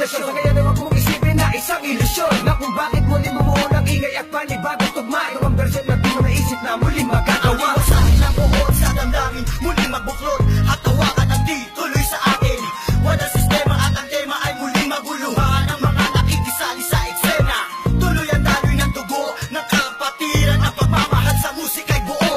kombinasyon. Sa kaya naman kong isipin na isang ilusyon na kung bakit muli bumuo ng ingay at panibagong tugma. Ito ang version na di mo naisip na muling magagawa. Iwasahin ang buhod sa damdamin, muling magbuklod at tawakan ang di tuloy sa akin. Walang sistema at ang tema ay muling maguluhan ang mga nakikisali sa eksena. Tuloy ang daloy ng dugo ng kapatiran. Ang pagmamahal sa musika'y buo.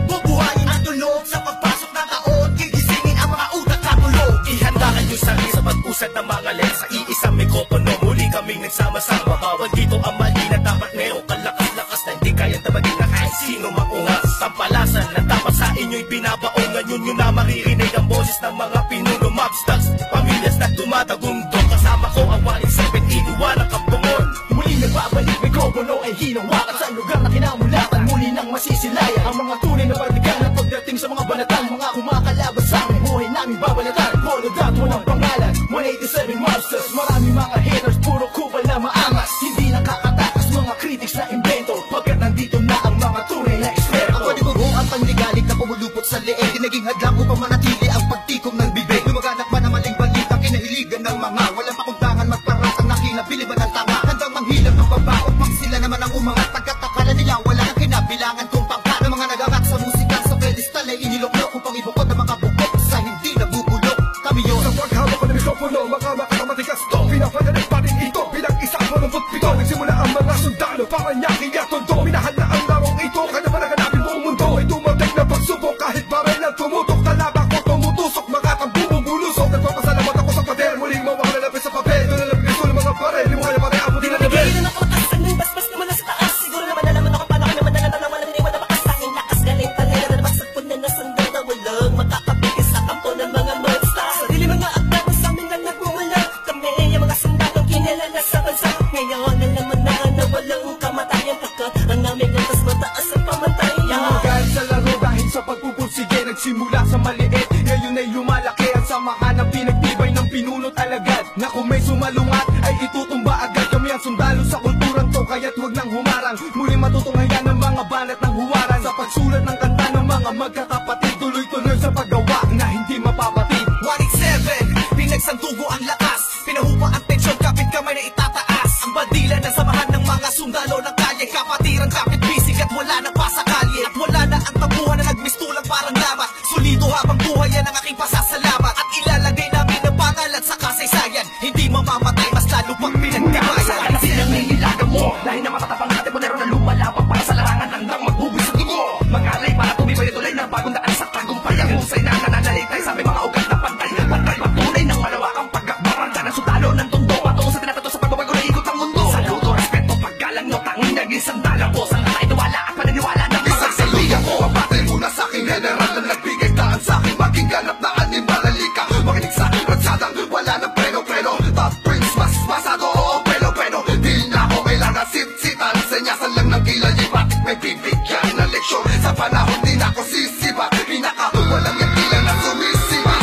Bubuhayin ang tunog sa pagpasok ng taon. Gigisingin ang mga utak katulog. Ihandaan yung sarili sa pag-usad ng mga len. Sa iisang mikropono, muli kaming nagsama-sama. Bawal dito ang mali na dapat merong kalakas-lakas na hindi kayang tabagin na kahit sino maungas. Tampalasan na dapat sa inyo'y binabaong. Ngayon yun na maririnig ang boses ng mga pinuno mobsters. Pamilyas na tumatagundong. Kasama ko ang 187, iniwan ang kampungon. Muli nagbabalik, mikropono ay hinawakan sa lugar na kinamulatan. Muli nang masisilayan ang mga tunay na partigan at pagdating sa mga banatan. Mga kumakalabas sa aming buhay namin babalatan. Follow that, walang pangalan 187 Mobsters. Maraming mga haters, puro kupal na maangas. Hindi nakakatakas mga critics na invento. Pagkat nandito na ang mga tunay na eksperto. Ang panibugo ang panligalig na pumulupot sa leeg. Naging hadlang upang manatili ang pagtikom ng bibig. Lumaganap man ang maling balita, kinahiligan ng mga walang pakundangan magparasang nakinabili ba ng tanga. Handang manghilap ng baba upang sila naman ang umangat. Pagkatakala nila wala nang kinabilangan kung pangka ng mga nagangat sa musika sa pedestal ay inilok-lok upang ibukod ang mga bukod sa hindi nabubulok. Kami yun. Sa paghawak ko ng mikropono, makamakatamatika stop. Pinapagalit pa rin ito bilang isang 87. Nagsimula ang mga sundalo para nyaking atondo. Minahal na ang larong ito, kanya pa naganapin buong mundo. Ay dumating na pagsubok kahit baril ang tumutok. Talabak ko tumutusok, mga tambubong bulusok. Nagpapasalamat ako sa pader, muling mawang lalapit sa papel. Doon lalapit gusto ng mga baril, di mo kaya pare abutin na level. Hindi na nakakatasan ng basbas naman na sa taas. Siguro naman nalaman ako paano ka naman nananang walang iniwan na makasangin. Lakas galing talera na magsagpon na nasandal na walang makakapigil sa kampo ng mga monsters. Sarili mga akta na sa amin lang nagmumula. Kami yung mga sundalong kinilala sa bansa. Ngayon nalaman na walang kamatayan. Pagkat ang aming landas mataas ang pamatayan. Dahil sa laro, dahil sa pagpupursige, nagsimula sa maliit. Ngayon ay lumalaki at samahan ang pinagtibay ng pinunot alagad. Na kung may sumalungat ay itutumba agad. Kami ang sundalo sa kulturang to, kaya't huwag nang humarang. Muli matutunghayan ng mga banat ng huwaran. Sa pagsulat ng kanta ng mga magkakapatid, tuloy-tuloy sa paggawa na hindi mapapatid. 187, pinagsandugo ang lakas. Pinahupa ang tensyon, kapit kamay na itataas. Ang bandila na samahan ng mga sundalo ng kalye. Kapatiran, kapit bisig at wala na pa sa kalye. At wala na ang tabuhan na nagmistulang parang lamat. Solido habang buhay yan ang aking pasasalamat. At ilalagay namin ang pangalan sa kasaysayan. Hindi mamamatay, mas lalo pang pinagkabayan. Sana silang nailagan mo. Dahil na matatapang natin monero na lumalabang para sa larangan hanggang magbubis sa dugo. Mangalay para tumibay tuloy ng bagong daan sa tagumpay. Ang husay na nananalitay sa may mga ugat na pantay. Pantay patunay ng malawakang pagkakbarang. Ng sundalo ng tondo patungo sa tinatato sa pagbabago na ikot ang mundo. Saludo, respeto, paggalang no tanging naging sandalan ko. Sa nakay tiwala at paniniwala ng Isang saligan ko ang batay muna sa aking general na nagbigay daan sa aking maging ganap na animalalika. Makinig sa aking ratsadang wala ng preno-preno. Top prince, mas masado, oo, pelo-peno. Di na ako kailangan sit-sitan. Senyasan lang ng kilay, bakit may bibigyan na leksyon. Sa panahon di na ako sisiba. Pinaka walang yung ilan na sumisiba.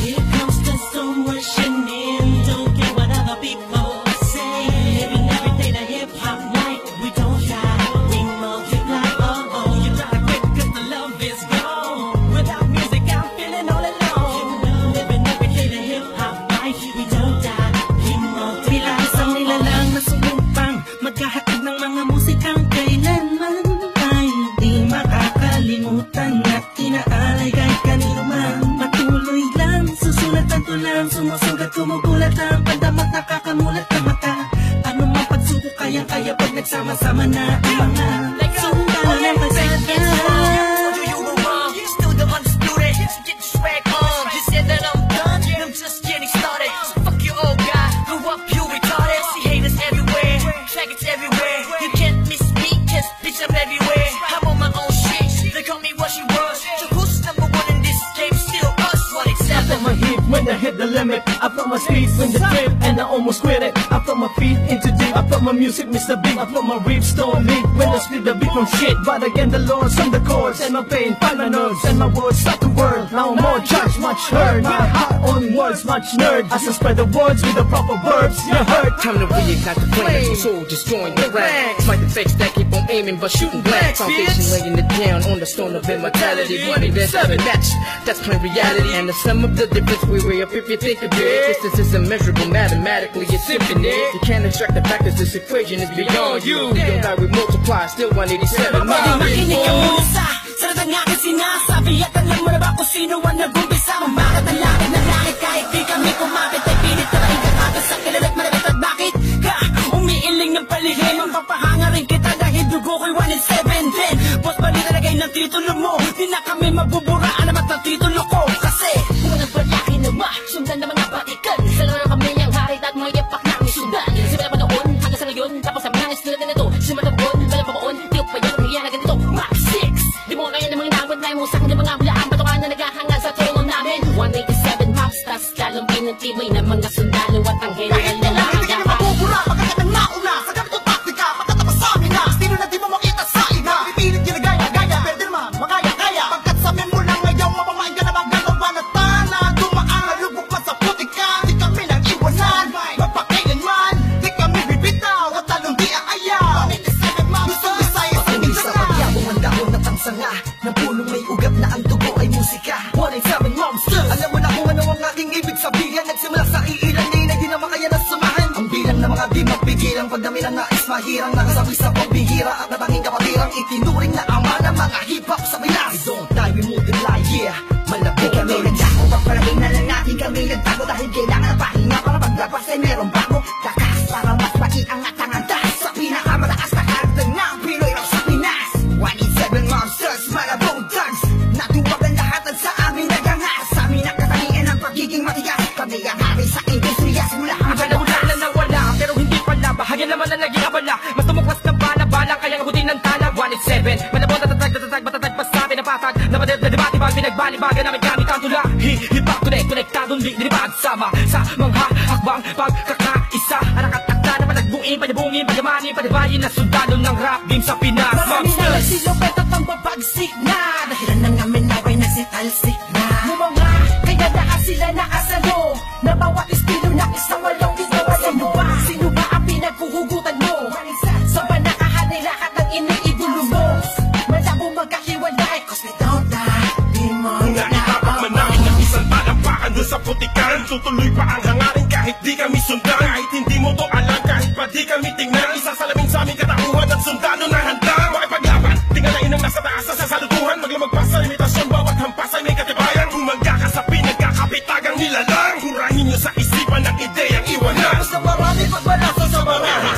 Here comes the storm rushing in. Don't care what other people say. Living every day the hip hop night. We don't try, we multiply. Oh oh, you try to quit 'cause the love is gone. Without music I'm feeling all alone. Living every day the hip hop night. We don't die, we multiply. Bilang isang nilalang na sumumpang maghahatid ng mga musikang kailanman ay di makakalimutan at inaalay kahit kanino man. Patuloy lang, susunod ang tulang, sumusugat, kumugulat ang pandamat, nakakamulat na mata. Ano mang pagsubok, kayang-kaya pag nagsama-sama na ang mga sundalo ng pagsada. You were wrong, still the undisputed. Get your swag on. You said that I'm done, I'm just getting started. So fuck you old guy, grew up you retarded. See haters everywhere, faggots everywhere. You can't miss me, cause bitch I'm everywhere. I'm on my own shit, they call me what she was. So who's number one in this game? Still us, I put 187. my hit when I hit the limit. I put my speed when the trip and I almost quit it. I put my feet into deep. I put my music Mr. Big. I put my rips don't leak when I split the beat from shit. But again the Lord's on the chords and my pain find my nerves and my words start to whirl. Now more judge, much heard. My heart only words, much nerd. As I spread the words with the proper verbs, you heard. Time to reignite the flame, soldiers join the ranks. Fight the fakes that keep on aiming but shooting blanks. Foundation laying it down on the stone of immortality. 187, that's plain reality. And the sum of the difference we weigh up if you think of it. Distance is a measure. immeasurable, mathematically it's infinite. You can't extract the fact that this equation is beyond you. Don't die, we multiply, still 187 miles. Makinig ka muna sa sarad ng aking sinasabi. At alam mo na ba kung sino ang nag-umpisa? Umakat ang langit ng langit kahit di kami kumapit. Ay pilit na rin kakapit sa kilalat malapit. At bakit ka umiiling ng palihim? Ang papahanga rin kita dahil dugo ko'y 1 in 7 din. Boss balita lagay ng titulo mo. Di na kami mabubura alamat ng titulo ko. Kasi unang palaki naman, sundan na mga batikan. Sana na kami ang harit at mga yapak na ang sundan. Simula pa noon hanggang sa ngayon, tapos ang nangis tulad na ito. Simula pa noon, walang pabaon, tiyok pa yun, kaya na ganito. Mach 6, di mo kaya ng mga inabot na yung musang ng mga hulaan. Patukan na naghahanga sa trono namin. 187 maps, tas lalong pinagtibay ng mga sundalo at ang Kahit general na na lang, hindi ka na nakagawa. mabubura. Pagkat ng nauna, sa gamit ng taktika, pagkatapos sa amin na estilo na di mo makita sa iba. Pipilit ginagaya, gaya, pwede naman, makaya-kaya. Pagkat sa amin mo lang ngayon, mapamain ka na magagawa na tana. Dumaan na lubog pa sa putika, di kami nang iwanan. Magpakailanman, di kami bibitaw, at talong di aayaw. 187 ma'am, gusto Visayas, Patuloy sa pagyabong ang dahon at ang sanga ng pulong may ugat na ang dugo ay musika. 187 monsters. Alam mo na kung ano ang aking ibig sabihin. Nagsimula sa iilan ngayon ay di na makaya na samahan. Ang bilang ng mga di mapigilang pagdami ng nais mahirang nakasabi sa pagbihira at natanging kapatirang itinuring na ama ng mga hip-hop sa Pinas. We don't die, we multiply, yeah. Malapit kami nagdako, pagpalagay na lang natin kami nagtago dahil kailangan ng pahinga para paglabas ay merong bago. Lakas para mas maiangat ang andas sa pinakamataas na karta ng Pinoy rap sa Pinas. 187 monsters, malabong thugs. Natuwag ang lahat at sa amin nagangas. Sa amin ang katangian ng pagiging matigas. Kami ang hari sa industriya simula ang Wala na nawala, pero hindi pala. Bahagyan naman na naging abala. Mas tumuklas ng bala-bala, kayang hutin ng tala. 187, malabot at tatatag, matatag pa sa amin ang patag. Namadad na debate, bag pinagbalibagan namin gamit ang tula. Hip-hop konektadong liglibad sama sa mga hakbang pagkakaisa. Anak-atak na panagbuin, panibungin, pagamanin, panibayin na sundalo ng rap game sa Pinas. marami na Monsters! nagsilupet at ang babagsik na. Dahilan ng amin naway nagsitalsik na. Mga kaya lahat sila nakasalo. Na bawat estilo na isang walong ginawa. Sino ba ang pinaghuhugutan mo? Sa ba nakahanay lahat ng iniidolo mo? Malabong magkahiwalay, cause we don't die. Di mo Naitapat man namin ang isang talampakan doon sa putikan. Tutuloy pa ang hangarin kahit di kami sundan. Kahit hindi mo to alam, kahit pa di kami tingnan. Isasalamin sa aming katauhan at sundalo na handa. Makipaglaban, tingalain ang nasa taas sa salutuhan. Maglamag pa sa limitasyon, bawat hampas ay may katibayan. Kung magkakasapi, nagkakapitagang nilalang. Hurahin nyo sa isipan ng ideyang iwanan. Tapos na marami pagbalasa sa marami.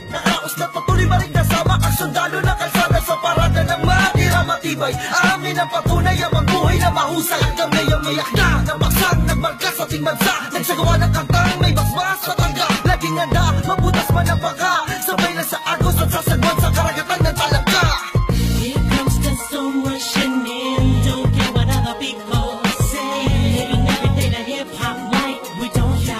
Nakaos na patuloy maring sama ang sundalo ng kalsada sa parada ng matira matibay. Amin ang patunay ang magbuhay na mahusay. At kami ang mayakda na magsang nagmarka sa ating bansa. Nagsagawa ng kantang may basbas sa tangga. Laging handa, mabutas man ang baka. Sabay na sa agos at sasagwan sa karagatan ng talangka. Here comes the storm rushing in. Don't care what other people say. Living every day the hip hop life. We don't shy,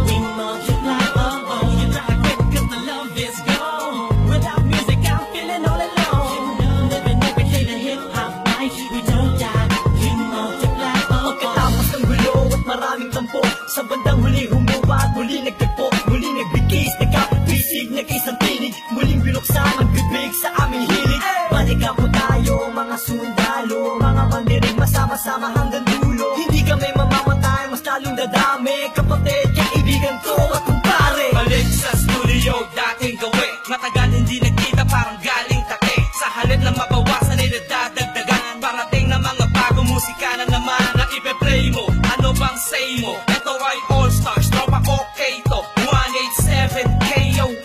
we multiply. Oh oh, you gotta quit 'cause the love is gone. Without music, I'm feeling all alone. Living every day the hip hop life. We don't die, we multiply. Oh oh. Pagkatapos ng gulo at maraming tampo, sa bandang huli humupa at muli nagtagpo. Muli nagbigis, nagkapisig, nag-isang tinig. Muling binuksan ang bibig sa aming hilig. Balikan po tayo mga sundalo, mga bandiring masama-sama hanggang dulo. Hindi kami mamamatay, mas lalong dadami. Kapatid, kaibigan ko at kumpare. Balik sa studio, dating gawi. Matagal hindi nagkita, parang galing take. Sa halip na mabawasan ay nadadagdagan. Parating na mga bagong musika na naman na ipe-play mo. Ano bang say mo? Ito ay All Stars, tropa ko Kato 187 KON.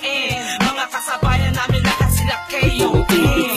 Mga kasabayan namin lahat sila Ibig KON.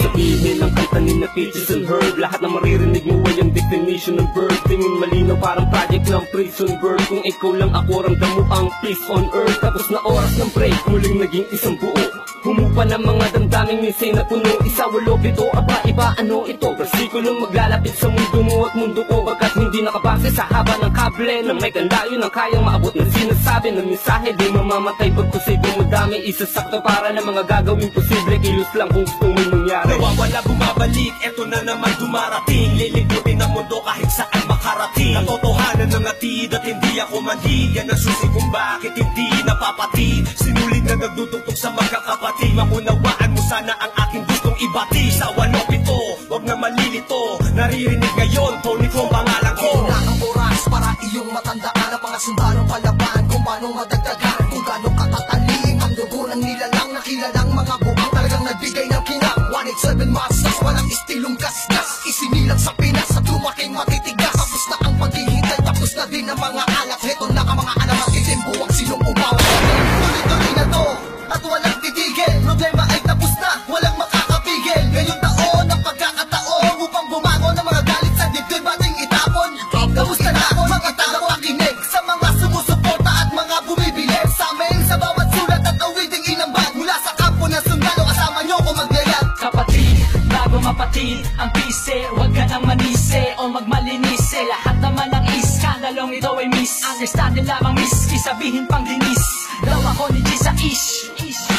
sabihin ng kanta ni na Peaches and Herb. Lahat na maririnig mo ay ang definition ng bird. Tingin malinaw parang project ng prison bird. Kung ikaw lang ako, ramdam mo ang peace on earth. Tapos na oras ng break, muling naging isang buo. Humupa ng mga damdaming minsay na puno. Isa, walo, pito, aba, iba, ano ito? Versikulong maglalapit sa mundo mo at mundo ko. Bagkat hindi nakabase sa haba ng kable. Nang may kandayo ng kayang maabot ng sinasabi ng mensahe. Di mamamatay pagkusigo mo dami. Isasakto para ng mga gagawin posible. Kilos lang kung gusto mo mangyari. Nawawala, bumabalik, eto na naman dumarating. Lilibutin ang mundo kahit saan makarating. Katotohanan ng atid at hindi ako mandi. Yan ang susi kung bakit hindi napapatid. Sinulit na nagdudugtog sa magkakapatid. Maunawaan mo sana ang aking gustong ibati. Sa 1-8, wag na malilito. Naririnig ngayon, Tony ko, pangalan ko. Na ang oras para iyong matandaan ang mga sundalong palaban. paano madagdagan, kung gaano katatalim ang dugo ng nilalang na kilalang mga buang talagang nagbigay ng kinang 187 Masters, walang istilong gasgas, isinilang sa Pinas at lumaking matitigas. Tapos na ang paghihintay, tapos na din ang mga alat. Heto na ang mga alamat, itimbuwang sinong umawa. Tuloy-tuloy na to, at walang titigil. Problema ay tapos na, walang makakapigil. Ngayong taon ang pagkakataon upang bumangon ng mga galit sa dibdib ating itapon. Kamusta na ako mga tao pakinig sa mga sumusuporta at mga bumibili sa amin sa bawat sulat at awiting inambag mula sa kampo ng sundalo. Kasama nyo ko maglayag. Kapatid, bago mapatid ang pise, huwag ka nang manise o magmalinise. Lahat naman ng iskandalong ito ay miss. Understand lamang miss, isabihin pang dinis. Daw ako ni G sa ish.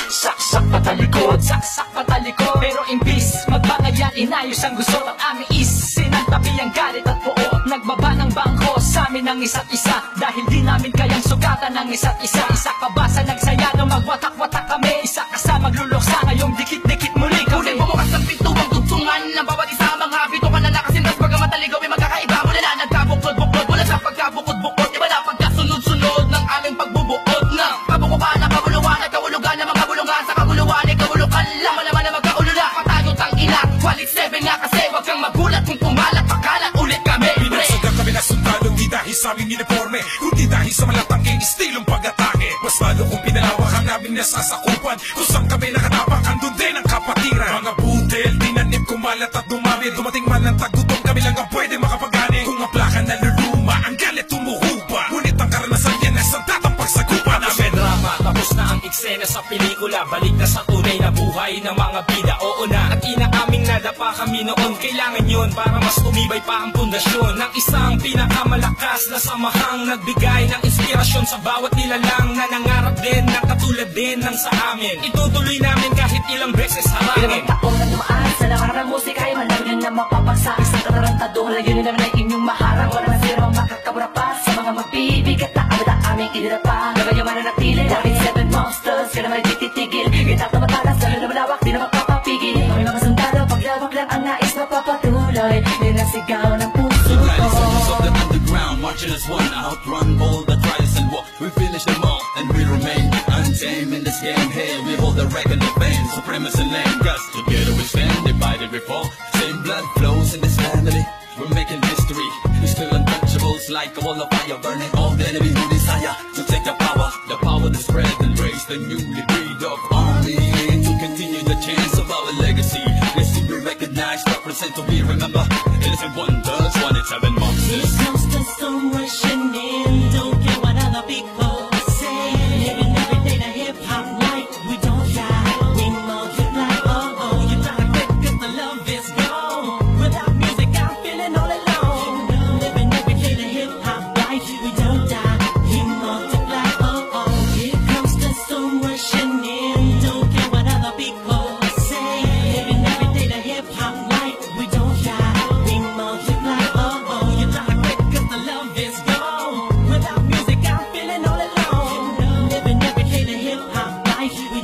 Saksak patalikod, saksak patalikod. Pero imbis, magbangayan, inayos ang gusto ng aming is. Sinantabi ang galit at buo, nagbaba ng bangko sa amin ng isa't isa. Dahil di namin kayang sugatan ng isa't isa. Isa ka ba sa nagsaya nung magwatak-watak kami? Isa ka sa magluluksa ngayong dikit-dikit muli kami. Ngunit bumukas ang pintuang tugtungan ng bawat isa. Mga bito ka na lakasin, tas bagamat aligaw ay magkakaiba. Mula na nagkabuklod-buklod, mula sa pagkabukod-bukod. Iba na pagkasunod-sunod ng aming pagbubuod ng kabukupan na kabuluhan at kahulugan ng mga bulungan. Sa kabuluhan ay kahulukan lang, malaman na magkaulula. Patayo tang ina, 187 nga kasi wag kang magulat kung kumalat, pakalat ulit kami. Pinagsugat kami na sundalo, di dahil sa aming uniforme, kundi dahil sa malatangking estilong pag-atake. Mas lalo kung pinalawak ang aming nasasakupan, kung saan kami nakatapak, andun din ang kapatiran. Mga budel, tinanip, kumalat at dumami. Dumating man ang tagutong, kami lang ang pwede makapagani. Kung ang plaka na luluma, ang galit tumuhupa. Ngunit ang karanasan yan ay sandatang pagsagupa namin. Drama, tapos na ang eksena sa pelikula. Balik na sa tunay na buhay ng mga bida. Oo na, at inaaming nadapa kami noon. Kailangan yun para mas tumibay pa ang pundasyon ng isang pinakamalakas na samahang nagbigay ng inspirasyon sa bawat nilalang na nangarap din ng katulad din ng sa amin. Itutuloy namin kahit ilang beses harangin. Ilang taon na dumaan sa nakarang musika ay malalim na mapapagsa. Isang katarantado, layunin namin ay inyong maharang. Wala na zero makakabura pa sa mga magbibigat na abad ang aming inirapa. Gagawin yung mananatili, 187 monsters, kaya naman titigil. Itak na matalas, gano'n na malawak, di na magpapapigil. Kami mga sundalo, paglawak lang ang nais mapapatuloy. Ninasigaw ng puso ko. Sons of the underground, marching as one, outrun all the trials and war. We finish them all, and we remain untamed in this game. Hey, we hold the record of fame, supremacy lane. Cause together we stand, divided we fall. Same blood flows in this family. We're making history. We're still untouchables, like a wall of fire, burning all the enemy who desire to take the power to spread and raise the newly breed of army to continue the chance of our legacy. Let's see, we recognize, represent, to be remember. Innocent wonders, 187 monsters. Here comes the storm rushing in. Don't care what other people say. Living every day the hip hop life. We don't die, we multiply. Oh oh, you try to quit 'cause the love is gone. Without music, I'm feeling all alone. Living every day the hip hop life. We don't die, we multiply. Oh oh, here comes the storm rushing in. Don't care what other people say. Living every day the hip hop life. We don't die, we multiply. Oh oh, you try to quit 'cause the love is gone. Without music, I'm feeling all alone. Living every day the hip hop life. We